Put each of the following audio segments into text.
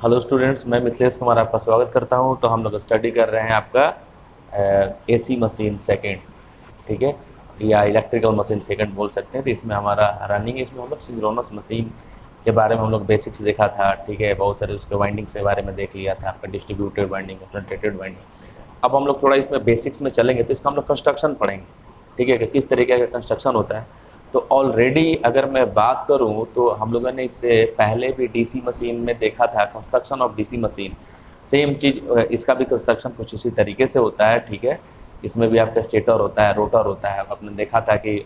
Hello students, मैं मिथिलेश कुमार आपका स्वागत करता हूं। तो हम लोग स्टडी कर रहे हैं आपका एसी मशीन सेकंड, ठीक है, या इलेक्ट्रिकल मशीन सेकंड बोल सकते हैं। तो इसमें हमारा रनिंग है, इसमें हम लोग सिंक्रोनस मशीन के बारे में हम लोग बेसिक्स देखा था, ठीक है। बहुत सारे उसके वाइंडिंग्स के बारे में देख लिया था, आपका डिस्ट्रीब्यूटेड वाइंडिंग, कंसंट्रेटेड वाइंडिंग। अब हम लोग थोड़ा इसमें बेसिक्स में चलेंगे, तो इसका हम लोग कंस्ट्रक्शन पढ़ेंगे, ठीक है, कि किस तरीके का कंस्ट्रक्शन होता है। तो ऑलरेडी अगर मैं बात करूं तो हम लोगों ने इससे पहले भी डीसी मशीन में देखा था construction of DC machine. Same चीज़ इसका भी कंस्ट्रक्शन कुछ इसी तरीके से होता है, ठीक है। इसमें भी आपका स्टेटर होता है, रोटर होता है। आपने देखा था कि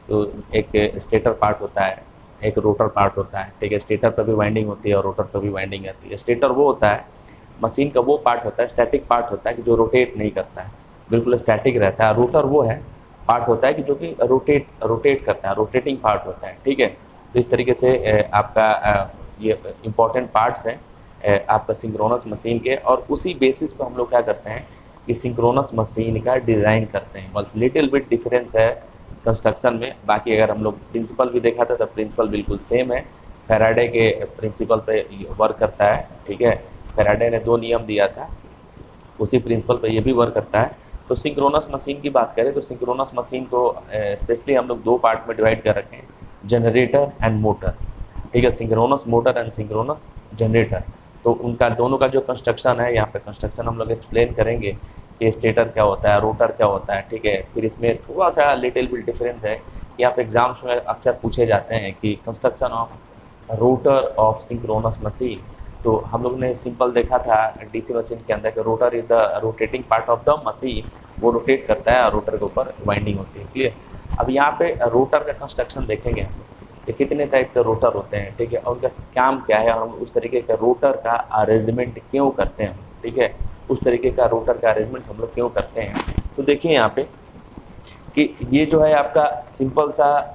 तो एक स्टेटर पार्ट होता है, एक रोटर पार्ट होता है, ठीक है। स्टेटर पर भी वाइंडिंग होती है और रोटर पर भी वाइंडिंग आती है। स्टेटर वो होता है, मशीन का वो पार्ट होता है, स्टैटिक पार्ट होता है कि जो रोटेट नहीं करता है, बिल्कुल स्टैटिक रहता है। रोटर वो है पार्ट होता है कि जो कि रोटेट करता है, रोटेटिंग पार्ट होता है, ठीक है। तो इस तरीके से आपका ये इंपॉर्टेंट पार्ट्स हैं आपका सिंक्रोनस मशीन के। और उसी बेसिस पे हम लोग क्या करते हैं कि सिंक्रोनस मशीन का डिज़ाइन करते हैं। बस लिटिल बिट डिफरेंस है कंस्ट्रक्शन में। बाकी अगर हम लोग प्रिंसिपल भी देखा था तो प्रिंसिपल बिल्कुल सेम है, फैराडे के प्रिंसिपल पे वर्क करता है, ठीक है। फैराडे ने 2 नियम दिया था, उसी प्रिंसिपल पे ये भी वर्क करता है। तो सिंक्रोनस मशीन की बात करें तो सिंक्रोनस मशीन को स्पेशली हम लोग 2 पार्ट में डिवाइड कर रखे हैं, जनरेटर एंड मोटर, ठीक है। Synchronous motor and synchronous generator. तो उनका दोनों का जो कंस्ट्रक्शन है, यहाँ पे कंस्ट्रक्शन हम लोग एक्सप्लेन करेंगे कि स्टेटर क्या होता है, रोटर क्या होता है, ठीक है। फिर इसमें थोड़ा सा लिटिल बिट डिफरेंस है कि आप एग्जाम्स में अक्सर पूछे जाते हैं कि construction of rotor of synchronous machine. तो हम लोग ने सिंपल देखा था डीसी मशीन के अंदर कि rotor is the rotating part of the machine, वो रोटेट करता है और रोटर के ऊपर वाइंडिंग होती है, क्लियर। अब यहाँ पे रोटर का कंस्ट्रक्शन देखेंगे हम कि कितने टाइप के रोटर होते हैं, ठीक है, और उनका काम क्या है, और हम उस तरीके का रोटर का अरेंजमेंट क्यों करते हैं, ठीक है। उस तरीके का रोटर का अरेंजमेंट हम लोग क्यों करते हैं। तो देखिए यहाँ पे कि ये जो है आपका सिंपल सा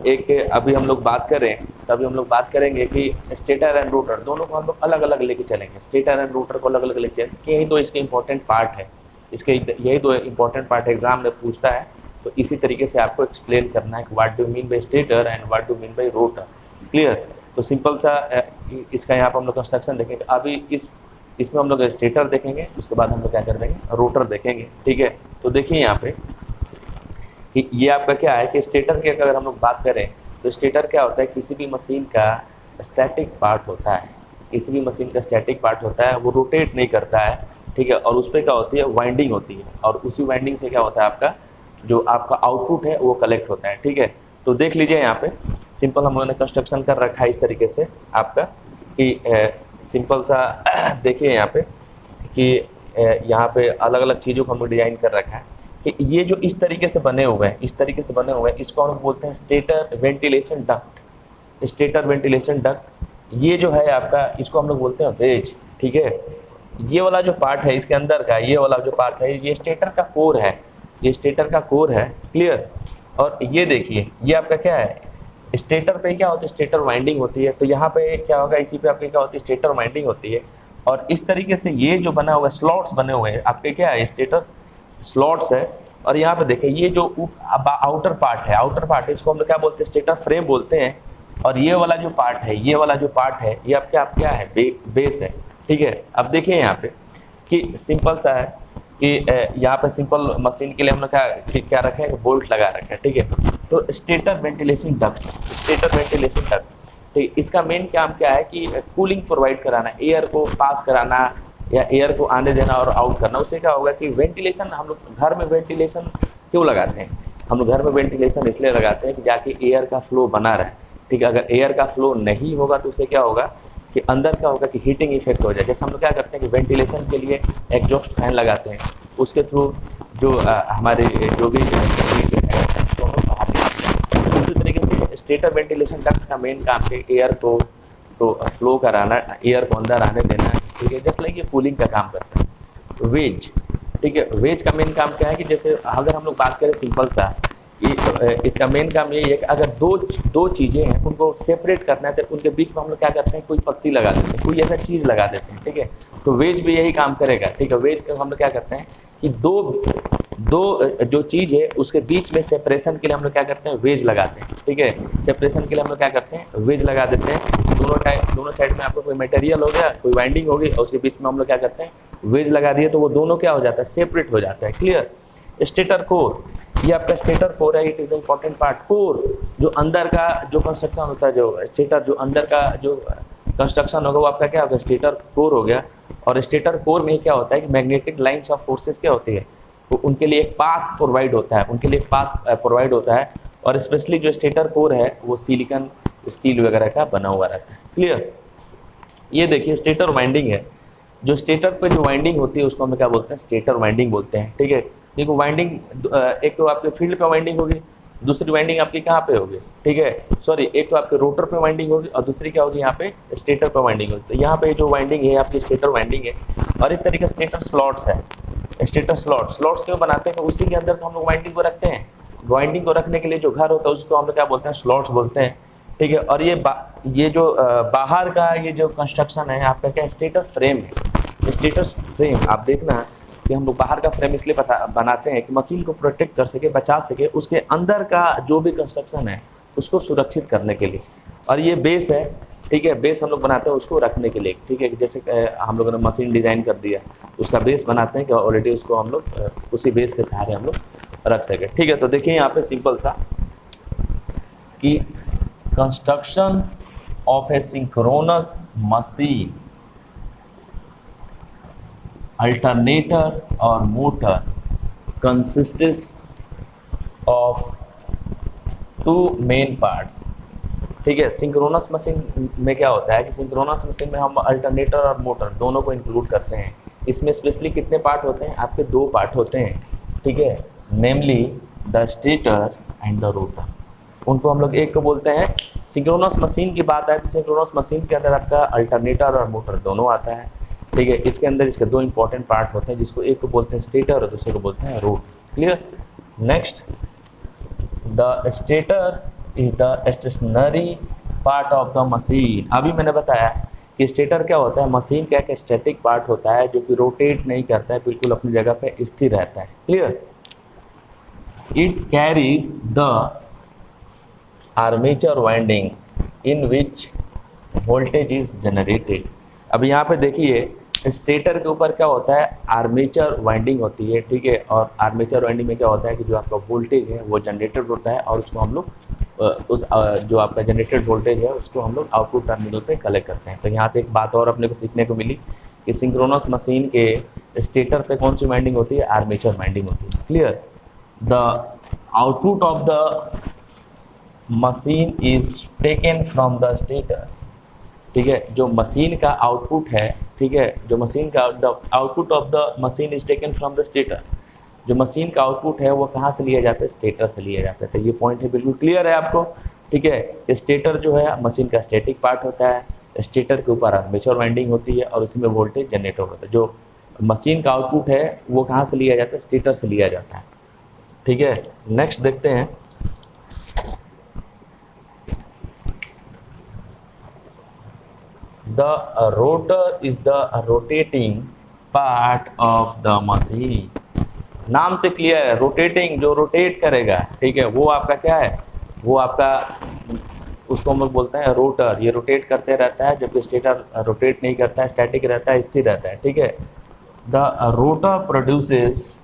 एक, अभी हम लोग बात करें तभी हम लोग बात करेंगे कि स्टेटर एंड रोटर दोनों को हम लोग अलग अलग लेके चलेंगे। स्टेटर एंड रोटर को अलग अलग लेके चलेंगे, यही दो इसके इंपॉर्टेंट पार्ट है। इसके यही दो इंपॉर्टेंट पार्ट एग्जाम में पूछता है। तो इसी तरीके से आपको एक्सप्लेन करना है कि what do mean by stator and what do mean by rotor, clear. तो सिंपल सा इसका यहाँ पर हम लोग कंस्ट्रक्शन देखेंगे। अभी इसमें हम लोग स्टेटर देखेंगे, उसके बाद हम लोग क्या कर देंगे, रोटर देखेंगे, ठीक है। तो देखिए यहाँ पे कि ये आपका क्या है कि स्टेटर की अगर हम लोग बात करें तो स्टेटर क्या होता है, किसी भी मशीन का स्टैटिक पार्ट होता है। किसी भी मशीन का स्टैटिक पार्ट होता है, वो रोटेट नहीं करता है, ठीक है। और उस पर क्या होती है, वाइंडिंग होती है, और उसी वाइंडिंग से क्या होता है, आपका जो आपका आउटपुट है वो कलेक्ट होता है, ठीक है। तो देख लीजिए यहाँ पे सिंपल हम लोगों ने कंस्ट्रक्शन कर रखा है इस तरीके से आपका कि सिंपल सा देखिए यहाँ पे कि यहाँ पे अलग अलग चीज़ों को हम लोग डिजाइन कर रखा है कि ये जो इस तरीके से बने हुए हैं, इस तरीके से बने हुए हैं, इसको हम लोग बोलते हैं stator ventilation duct. Stator ventilation duct ये जो है आपका, इसको हम लोग बोलते हैं वेज, ठीक है। ये वाला जो पार्ट है इसके अंदर का, ये वाला जो पार्ट है, ये स्टेटर का कोर है, ये स्टेटर का कोर है, क्लियर। और ये देखिए ये आपका क्या है, स्टेटर पे क्या होता है, स्टेटर वाइंडिंग होती है। तो यहाँ पे क्या होगा, इसी पे आपकी क्या होती है, स्टेटर वाइंडिंग होती है। और इस तरीके से ये जो बना हुआ है, स्लॉट्स बने हुए हैं आपके, क्या है, स्टेटर स्लॉट्स है। और यहाँ पे देखिए ये जो आउटर पार्ट है, आउटर पार्ट इसको हम लोग क्या बोलते हैं, स्टेटर फ्रेम बोलते हैं। और ये वाला जो पार्ट है, ये वाला जो पार्ट है, ये आपके आप क्या है, बेस है, ठीक है। अब देखिए यहाँ पे कि सिंपल सा है कि यहाँ पे सिंपल मशीन के लिए हम लोग क्या रखे हैं, बोल्ट लगा रखे हैं, ठीक है। तो stator ventilation duct, stator ventilation duct, तो इसका मेन काम क्या है कि कूलिंग प्रोवाइड कराना, एयर को पास कराना या एयर को आने देना और आउट करना। उससे क्या होगा कि वेंटिलेशन, हम लोग घर में वेंटिलेशन क्यों लगाते हैं, हम लोग घर में वेंटिलेशन इसलिए लगाते हैं कि जाके एयर का फ्लो बना रहे, ठीक है। अगर एयर का फ्लो नहीं होगा तो उससे क्या होगा कि अंदर क्या होगा कि हीटिंग इफेक्ट हो जाए। जैसे हम लोग क्या करते हैं कि वेंटिलेशन के लिए एग्जॉस्ट फैन लगाते हैं, उसके थ्रू जो हमारे जो भी उसी तरीके से स्टेटर वेंटिलेशन डक्ट का मेन काम है एयर को तो फ्लो कराना, एयर को अंदर आने देना, ठीक है। जस्ट लाइक ये कूलिंग का काम करता है। वेज, ठीक है, वेज का मेन काम क्या है कि जैसे अगर हम लोग बात करें सिंपल सा इसका मेन काम यही है कि अगर दो दो चीज़ें हैं उनको सेपरेट करना है तो उनके बीच में हम लोग क्या करते हैं, कोई पत्ती लगा देते हैं, कोई ऐसा चीज़ लगा देते हैं, ठीक है। तो वेज भी यही काम करेगा, ठीक है। वेज का हम लोग क्या करते हैं कि दो दो जो चीज़ है उसके बीच में सेपरेशन के लिए हम लोग क्या करते हैं, वेज लगाते हैं, ठीक है। सेपरेशन के लिए हम लोग क्या करते हैं, वेज लगा देते हैं। दोनों साइड में आपको कोई मटेरियल हो गया, कोई वाइंडिंग होगी और उसके बीच में हम लोग क्या करते हैं, वेज लगा दिए, तो वो दोनों क्या हो जाता है, सेपरेट हो जाता है। क्लियर। स्टेटर कोर, ये आपका स्टेटर कोर है, it is the important part. Core जो अंदर का जो कंस्ट्रक्शन होता है, जो स्टेटर जो अंदर का जो कंस्ट्रक्शन होगा वो आपका क्या होगा, स्टेटर कोर हो गया। और स्टेटर कोर में क्या होता है कि मैग्नेटिक लाइंस ऑफ फोर्सेस क्या होती है, तो उनके लिए एक पाथ प्रोवाइड होता है, उनके लिए एक पाथ प्रोवाइड होता है। और स्पेशली जो स्टेटर कोर है वो सिलिकॉन स्टील वगैरह का बना हुआ रहता है। क्लियर। ये देखिए स्टेटर वाइंडिंग है, जो स्टेटर पे जो वाइंडिंग होती है उसको हम क्या बोलते हैं, स्टेटर वाइंडिंग बोलते हैं, ठीक है। देखो वाइंडिंग एक तो आपके फील्ड पे वाइंडिंग होगी, दूसरी वाइंडिंग आपकी कहाँ पे होगी, ठीक है। सॉरी, एक तो आपके रोटर पे वाइंडिंग होगी और दूसरी क्या होगी, यहाँ पे स्टेटर पे वाइंडिंग होगी। तो यहाँ पे जो वाइंडिंग है आपकी स्टेटर वाइंडिंग है। और एक तरीके से स्टेटर स्लॉट्स है। स्टेटर स्लॉट्स क्यों बनाते हैं, तो उसी के अंदर तो हम लोग वाइंडिंग को रखते हैं। वाइंडिंग को रखने के लिए जो घर होता है उसको हम लोग क्या बोलते हैं, स्लॉट्स बोलते हैं, ठीक है। और ये जो बाहर का ये जो कंस्ट्रक्शन है आपका क्या, स्टेटर फ्रेम है। स्टेटर फ्रेम आप देखना कि हम लोग बाहर का फ्रेम इसलिए बनाते हैं कि मशीन को प्रोटेक्ट कर सके, बचा सके, उसके अंदर का जो भी कंस्ट्रक्शन है उसको सुरक्षित करने के लिए। और ये बेस है, ठीक है। बेस हम लोग बनाते हैं उसको रखने के लिए, ठीक है। जैसे हम लोगों ने मशीन डिज़ाइन कर दिया, उसका बेस बनाते हैं कि ऑलरेडी उसको हम लोग उसी बेस के सहारे हम लोग रख सके, ठीक है। तो देखिए यहाँ पे सिंपल सा कि construction of a synchronous machine, alternator और motor consists of two main parts, ठीक है। सिंक्रोनस मशीन में क्या होता है कि सिंक्रोनस मशीन में हम अल्टरनेटर और मोटर दोनों को इंक्लूड करते हैं। इसमें स्पेशली कितने पार्ट होते हैं, आपके दो पार्ट होते हैं, ठीक है। Namely the stator and the rotor. उनको हम लोग एक को बोलते हैं, सिंक्रोनस मशीन की बात है तो सिंक्रोनस मशीन के अंदर आपका अल्टरनेटर और मोटर दोनों आता है, ठीक है। इसके अंदर इसके दो इंपॉर्टेंट पार्ट होते हैं, जिसको एक को बोलते हैं स्टेटर और दूसरे को बोलते हैं rotor. Clear. Next, the stator is the stationary part of the machine. अभी मैंने बताया कि स्टेटर क्या होता है, मशीन का एक स्टैटिक पार्ट होता है जो कि रोटेट नहीं करता है, बिल्कुल अपनी जगह पे स्थिर रहता है। Clear. It carry the armature winding in which voltage is generated. अब यहाँ पे देखिए स्टेटर के ऊपर क्या होता है, आर्मेचर वाइंडिंग होती है, ठीक है। और आर्मेचर वाइंडिंग में क्या होता है कि जो आपका वोल्टेज है वो जनरेटेड होता है और उसको हम लोग जो आपका जनरेटेड वोल्टेज है उसको हम लोग आउटपुट टर्मिनल पे कलेक्ट करते हैं। तो यहाँ से एक बात और अपने को सीखने को मिली कि सिंक्रोनस मशीन के स्टेटर पे कौन सी वाइंडिंग होती है, आर्मेचर वाइंडिंग होती है। Clear. The output of the machine is taken from the stator, ठीक है। जो मशीन का आउटपुट है, ठीक है, जो मशीन का the output of the machine is taken from the stator. जो मशीन का आउटपुट है वो कहाँ से लिया जाता है, स्टेटर से लिया जाता है। तो ये पॉइंट है, बिल्कुल क्लियर है आपको, ठीक है। स्टेटर जो है मशीन का स्टैटिक पार्ट होता है, स्टेटर के ऊपर आर्मेचर वाइंडिंग होती है और उसमें वोल्टेज जनरेटर होता है। जो मशीन का आउटपुट है वो कहाँ से लिया जाता है, स्टेटर से लिया जाता है, ठीक है। नेक्स्ट देखते हैं, the rotor is the rotating part of the machine. नाम से क्लियर है, रोटेटिंग, जो रोटेट करेगा, ठीक है, वो आपका क्या है, वो आपका उसको हम लोग बोलते हैं रोटर। ये रोटेट करते रहता है, जबकि स्टेटर रोटेट नहीं करता है, स्टैटिक रहता है, स्थिर रहता है, ठीक है। The rotor produces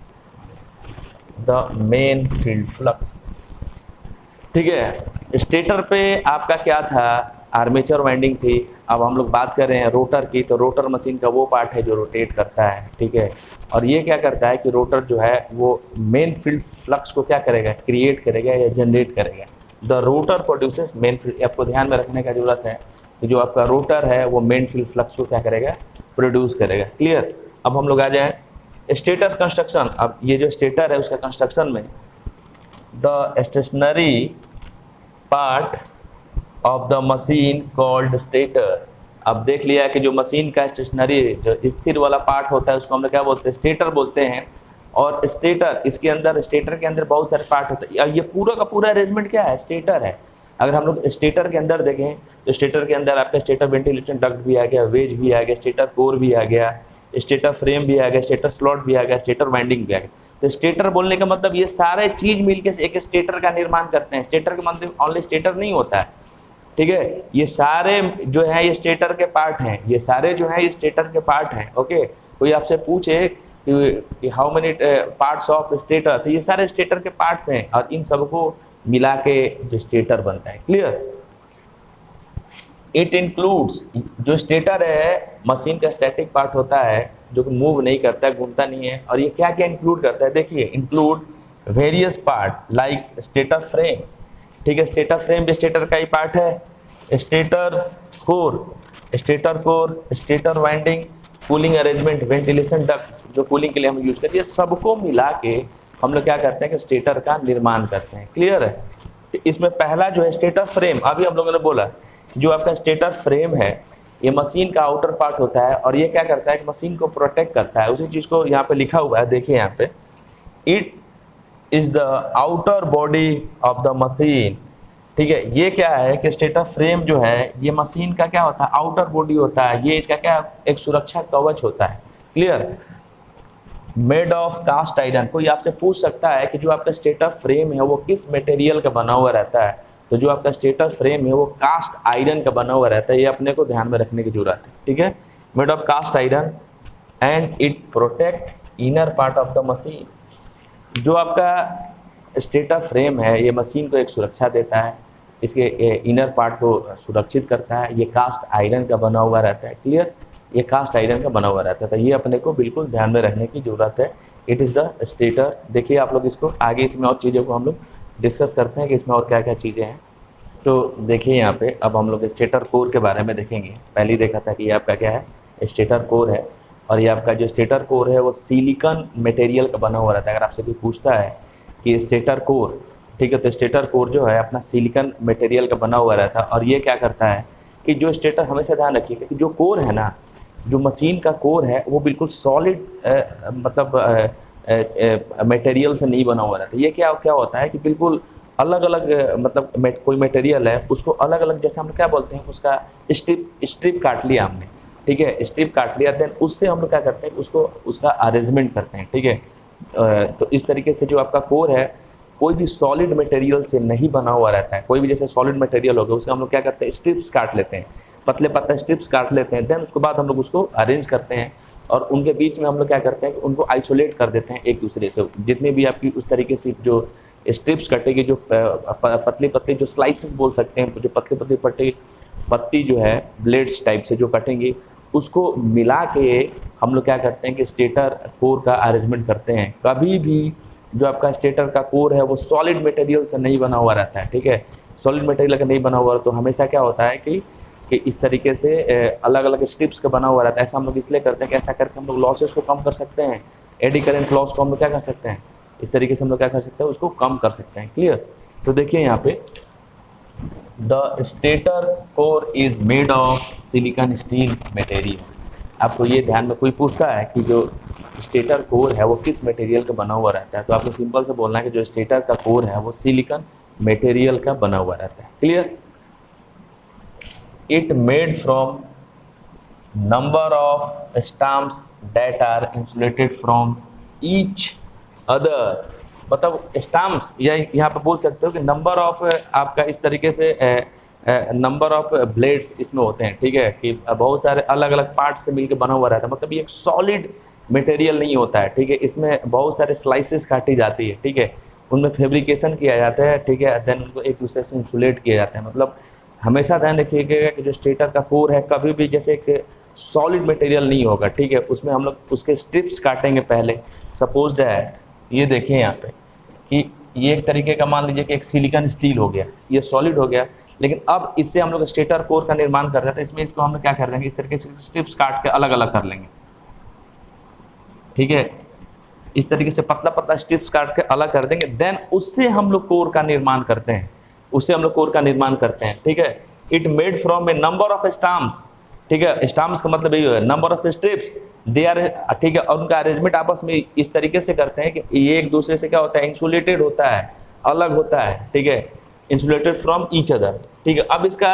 the main field flux, ठीक है। स्टेटर पे आपका क्या था, आर्मेचर वाइंडिंग थी। अब हम लोग बात कर रहे हैं रोटर की, तो रोटर मशीन का वो पार्ट है जो रोटेट करता है, ठीक है। और ये क्या करता है कि रोटर जो है वो मेन फील्ड फ्लक्स को क्या करेगा, क्रिएट करेगा या जनरेट करेगा। The rotor produces main field, आपको ध्यान में रखने का जरूरत है कि जो आपका रोटर है वो मेन फील्ड फ्लक्स को क्या करेगा, प्रोड्यूस करेगा। क्लियर। अब हम लोग आ जाएँ स्टेटर कंस्ट्रक्शन। अब ये जो स्टेटर है उसका कंस्ट्रक्शन में the stationary part of the machine called stator. अब देख लिया कि जो मशीन का स्टेशनरी जो स्थिर वाला पार्ट होता है उसको हम लोग क्या बोलते हैं, स्टेटर बोलते हैं। और स्टेटर, इसके अंदर स्टेटर के अंदर बहुत सारे पार्ट होते हैं। ये पूरा का पूरा अरेंजमेंट क्या है, स्टेटर है। अगर हम लोग स्टेटर के अंदर देखें तो स्टेटर के अंदर आपका स्टेटर वेंटिलेशन डक्ट भी आ गया, वेज भी आ गया, स्टेटर कोर भी आ गया, स्टेटर फ्रेम भी आ गया, स्टेटर स्लॉट भी आ गया, स्टेटर वाइंडिंग भी आ गया। तो स्टेटर बोलने का मतलब ये सारे चीज मिलकर एक स्टेटर का निर्माण करते हैं। स्टेटर का मतलब ओनली स्टेटर नहीं होता है, ठीक है, ये सारे जो है ये स्टेटर के पार्ट हैं, ये सारे जो है ये स्टेटर के पार्ट हैं। ओके, कोई आपसे पूछे कि how many parts of stator, तो ये सारे स्टेटर के पार्ट्स हैं और इन सबको मिला के जो स्टेटर बनता है। क्लियर? इट इंक्लूड्स, जो स्टेटर है मशीन का स्टैटिक पार्ट होता है जो कि मूव नहीं करता है, घूमता नहीं है। और ये क्या क्या इंक्लूड करता है, देखिए, include various part like stator frame, ठीक है, स्टेटर फ्रेम भी स्टेटर का ही पार्ट है, stator core, stator winding, cooling arrangement, ventilation duct जो कूलिंग के लिए हम यूज करते हैं, ये सबको मिला के हम लोग क्या करते हैं कि स्टेटर का निर्माण करते हैं। क्लियर है? तो इसमें पहला जो है स्टेटर फ्रेम, अभी हम लोगों ने बोला जो आपका स्टेटर फ्रेम है ये मशीन का आउटर पार्ट होता है और ये क्या करता है कि मशीन को प्रोटेक्ट करता है। उसी चीज को यहाँ पे लिखा हुआ है, देखिए यहाँ पे, it is the outer body of the machine, ठीक है। ये क्या है कि स्टेटर फ्रेम जो है ये मशीन का क्या होता है, आउटर बॉडी होता है, ये इसका क्या एक सुरक्षा कवच होता है। Clear? Made of cast iron. कोई आपसे पूछ सकता है कि जो आपका स्टेटर फ्रेम है वो किस मटेरियल का बना हुआ रहता है, तो जो आपका स्टेटर फ्रेम है वो कास्ट आयरन का बना हुआ रहता है, ये अपने को ध्यान में रखने की जरूरत है, ठीक है। Made of cast iron and it protect inner part of the machine. जो आपका स्टेटर फ्रेम है ये मशीन को एक सुरक्षा देता है, इसके इनर पार्ट को सुरक्षित करता है, ये कास्ट आयरन का बना हुआ रहता है। क्लियर? ये कास्ट आयरन का बना हुआ रहता है, तो ये अपने को बिल्कुल ध्यान में रखने की जरूरत है। It is the stator. देखिए आप लोग इसको आगे, इसमें और चीज़ों को हम लोग डिस्कस करते हैं कि इसमें और क्या क्या चीज़ें हैं। तो देखिए यहाँ पे अब हम लोग स्टेटर कोर के बारे में देखेंगे। पहले ही देखा था कि ये आपका क्या है, स्टेटर कोर है, और ये आपका जो स्टेटर कोर है वो सिलिकॉन मटेरियल का बना हुआ रहता है। अगर आपसे कोई पूछता है कि स्टेटर कोर, ठीक है, तो स्टेटर कोर जो है अपना सिलिकॉन मटेरियल का बना हुआ रहता है। और ये क्या करता है कि जो स्टेटर, हमेशा ध्यान रखिएगा कि जो कोर है ना, जो मशीन का कोर है वो बिल्कुल सॉलिड मतलब मटेरियल से नहीं बना हुआ रहता है। ये क्या क्या होता है कि बिल्कुल अलग अलग मतलब कोई मटेरियल है उसको अलग अलग, जैसे हम क्या बोलते हैं, उसका स्ट्रिप काट लिया हमने, ठीक है, स्ट्रिप काट लिया, देन उससे हम लोग क्या करते हैं उसको उसका अरेंजमेंट करते हैं, ठीक है। तो इस तरीके से जो आपका कोर है कोई भी सॉलिड मटेरियल से नहीं बना हुआ रहता है। कोई भी जैसे सॉलिड मटेरियल हो गया उससे हम लोग क्या करते हैं, स्ट्रिप्स काट लेते हैं, पतले पतले स्ट्रिप्स काट लेते हैं, देन उसके बाद हम लोग उसको अरेंज करते हैं और उनके बीच में हम लोग क्या करते हैं कि उनको आइसोलेट कर देते हैं एक दूसरे से। जितनी भी आपकी उस तरीके से जो स्ट्रिप्स कटेगी, जो पतली पतली जो स्लाइसेस बोल सकते हैं, जो पतली पतली पत्ती जो है ब्लेड्स टाइप से जो कटेंगी, उसको मिला के हम लोग क्या करते हैं कि स्टेटर कोर का अरेंजमेंट करते हैं। कभी भी जो आपका स्टेटर का कोर है वो सॉलिड मटेरियल से नहीं बना हुआ रहता है, ठीक है। सॉलिड मटेरियल का नहीं बना हुआ तो हमेशा क्या होता है कि इस तरीके से अलग अलग स्ट्रिप्स का बना हुआ रहता है। ऐसा हम लोग इसलिए करते हैं कि ऐसा करके हम लोग लॉसेस को कम कर सकते हैं, एडी करंट लॉस को हम लोग क्या कर सकते हैं, इस तरीके से हम लोग क्या कर सकते हैं, उसको कम कर सकते हैं। क्लियर? तो देखिए यहाँ पे the stator core is made of silicon steel material. आपको ये ध्यान में, कोई पूछता है कि जो स्टेटर कोर है वो किस मटेरियल का बना हुआ रहता है, तो आपको सिंपल से बोलना है कि जो स्टेटर का कोर है वो सिलिकॉन मटेरियल का बना हुआ रहता है। Clear? It made from number of stamps that are insulated from each other. मतलब स्टैम्प्स, या यहाँ पे बोल सकते हो कि नंबर ऑफ आपका इस तरीके से नंबर ऑफ ब्लेड्स इसमें होते हैं, ठीक है, कि बहुत सारे अलग अलग पार्ट्स से मिलकर बना हुआ रहता है। मतलब ये एक सॉलिड मटेरियल नहीं होता है, ठीक है, इसमें बहुत सारे स्लाइसेस काटी जाती है, ठीक है, उनमें फैब्रिकेशन किया जाता है, ठीक है, देन उनको एक दूसरे से इंसुलेट किया जाता है। मतलब हमेशा ध्यान रखिएगा कि जो स्टेटर का कोर है कभी भी जैसे एक सॉलिड मटेरियल नहीं होगा, ठीक है, उसमें हम लोग उसके स्ट्रिप्स काटेंगे पहले। सपोज दैट ये देखिए यहाँ पे कि ये एक तरीके का, मान लीजिए कि एक सिलिकॉन स्टील हो गया, ये सॉलिड हो गया, लेकिन अब इससे हम लोग स्टेटर कोर का निर्माण कर रहे थे, इसमें इसको हम लोग क्या कर लेंगे, इस तरीके से स्ट्रिप्स काट के अलग अलग कर लेंगे, ठीक है, इस तरीके से पतला पतला स्ट्रिप्स काट के अलग कर देंगे, देन उससे हम लोग कोर का निर्माण करते हैं, उससे हम लोग कोर का निर्माण करते हैं, ठीक है। It made from a number of stamps, ठीक है। स्टैम्प्स का मतलब यही है, number of strips they are, ठीक है। और उनका अरेंजमेंट आपस में इस तरीके से करते हैं कि ये एक दूसरे से क्या होता है, इंसुलेटेड होता है, अलग होता है, ठीक है, इंसुलेटेड फ्रॉम ईच अदर, ठीक है। अब इसका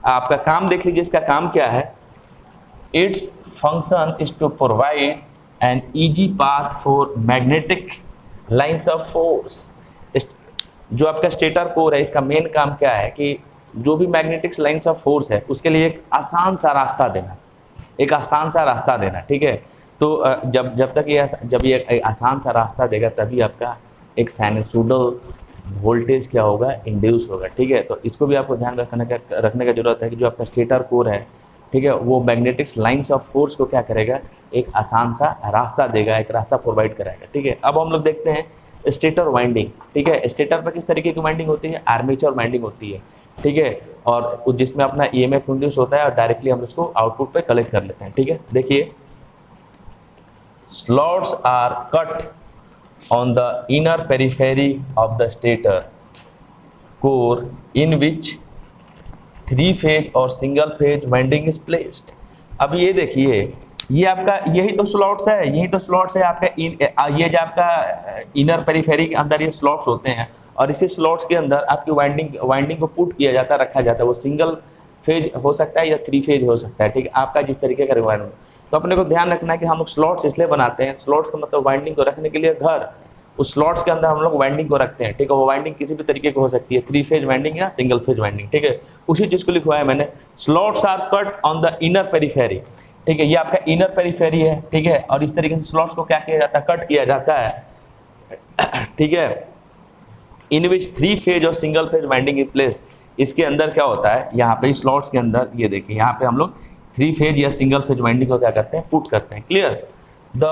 आपका काम देख लीजिए, इसका काम क्या है। Its function is to provide an easy path for magnetic lines of force. जो आपका स्टेटर कोर है, इसका मेन काम क्या है कि जो भी मैग्नेटिक लाइंस ऑफ फोर्स है उसके लिए एक आसान सा रास्ता देना, एक आसान सा रास्ता देना, ठीक है। तो जब तक ये एक आसान सा रास्ता देगा तभी आपका एक साइनसोइडल वोल्टेज क्या होगा, इंड्यूस होगा, ठीक है। तो इसको भी आपको ध्यान रखने का जरूरत है कि जो आपका स्टेटर कोर है, ठीक है, वो मैग्नेटिक लाइंस ऑफ फोर्स को क्या करेगा, एक आसान सा रास्ता देगा, एक रास्ता प्रोवाइड कराएगा, ठीक है। अब हम लोग देखते हैं स्टेटर वाइंडिंग, ठीक है। स्टेटर पर किस तरीके की वाइंडिंग होती है, आर्मेचर वाइंडिंग होती है, ठीक है, और जिसमें अपना ईएमएफ इंड्यूस होता है और डायरेक्टली हम उसको आउटपुट पे कलेक्ट कर लेते हैं, ठीक है। देखिए, slots are cut on the inner periphery of the stator core in which 3-phase और single phase winding is placed. अब ये देखिए, ये आपका यही तो स्लॉट्स है, यही तो स्लॉट्स है आपका ये जो आपका इनर पेरिफेरी के अंदर ये स्लॉट्स होते हैं, और इसी स्लॉट्स के अंदर आपकी वाइंडिंग को पुट किया जाता है, रखा जाता है। वो सिंगल फेज हो सकता है या 3 फेज हो सकता है, ठीक है, आपका जिस तरीके का रिक्वायरमेंट। तो अपने को ध्यान रखना है कि हम लोग स्लॉट्स इसलिए बनाते हैं, स्लॉट्स का मतलब वाइंडिंग को रखने के लिए घर, उस स्लॉट्स के अंदर हम लोग वाइंडिंग को रखते हैं, ठीक है। वो वाइंडिंग किसी भी तरीके की हो सकती है, 3 फेज वाइंडिंग या सिंगल फेज वाइंडिंग, ठीक है। उसी चीज को लिखवाया मैंने, slots are cut on the inner periphery, ठीक है। ये आपका इनर पेरिफेरी है, ठीक है, और इस तरीके से स्लॉट्स को क्या किया जाता है, कट किया जाता है, ठीक है। इन विच 3 फेज और single phase winding is placed. इसके अंदर क्या होता है, यहाँ पे स्लॉट्स के अंदर ये देखिए, यहाँ पे हम लोग 3 फेज या सिंगल फेज वाइंडिंग को क्या करते हैं, पुट करते हैं, clear. The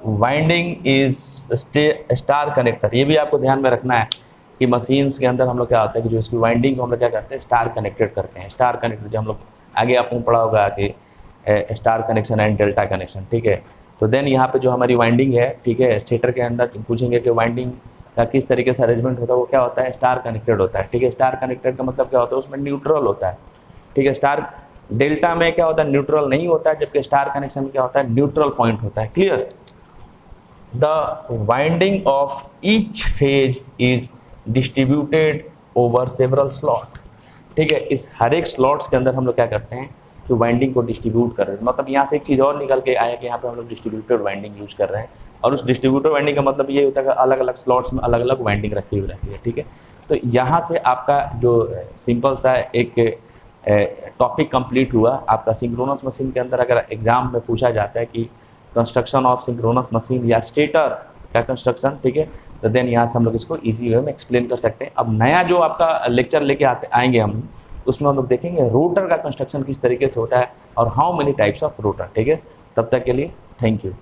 winding is star connector. ये भी आपको ध्यान में रखना है कि मशीन्स के अंदर हम लोग क्या होता है कि जो इसकी वाइंडिंग को हम लोग क्या करते हैं, स्टार कनेक्टेड करते हैं। स्टार कनेक्टेड जो हम लोग आगे आपने पढ़ा होगा कि star connection and delta connection, ठीक है। तो देन यहाँ पे जो हमारी वाइंडिंग है, ठीक है, स्टेटर के अंदर पूछेंगे कि वाइंडिंग का किस तरीके से अरेंजमेंट होता है, वो क्या होता है, स्टार कनेक्टेड होता है, ठीक है। स्टार कनेक्टेड का मतलब क्या होता है, उसमें न्यूट्रल होता है, ठीक है। स्टार डेल्टा में क्या होता है, न्यूट्रल नहीं होता है, जबकि स्टार कनेक्शन में क्या होता है, न्यूट्रल पॉइंट होता है, clear. The winding of each phase is distributed over several slot, ठीक है। इस हर एक स्लॉट्स के अंदर हम लोग क्या करते हैं कि वाइंडिंग को डिस्ट्रीब्यूट कर रहे हैं। मतलब यहाँ से एक चीज़ और निकल के आया कि यहाँ पे हम लोग डिस्ट्रीब्यूटेड वाइंडिंग यूज कर रहे हैं, और उस डिस्ट्रीब्यूटेड वाइंडिंग का मतलब ये होता है कि अलग अलग स्लॉट्स में अलग अलग वाइंडिंग रखी हुई रहती है, ठीक है। तो यहाँ से आपका जो सिंपल सा एक टॉपिक कंप्लीट हुआ आपका। सिंक्रोनस मशीन के अंदर अगर एग्जाम में पूछा जाता है कि कंस्ट्रक्शन ऑफ सिंक्रोनस मशीन या स्टेटर का कंस्ट्रक्शन, ठीक है, तो देन यहाँ से हम लोग इसको इजी वे में एक्सप्लेन कर सकते हैं। अब नया जो आपका लेक्चर लेके आएंगे हम, उसमें हम लोग देखेंगे रोटर का कंस्ट्रक्शन किस तरीके से होता है और how many types of rotor, ठीक है। तब तक के लिए थैंक यू।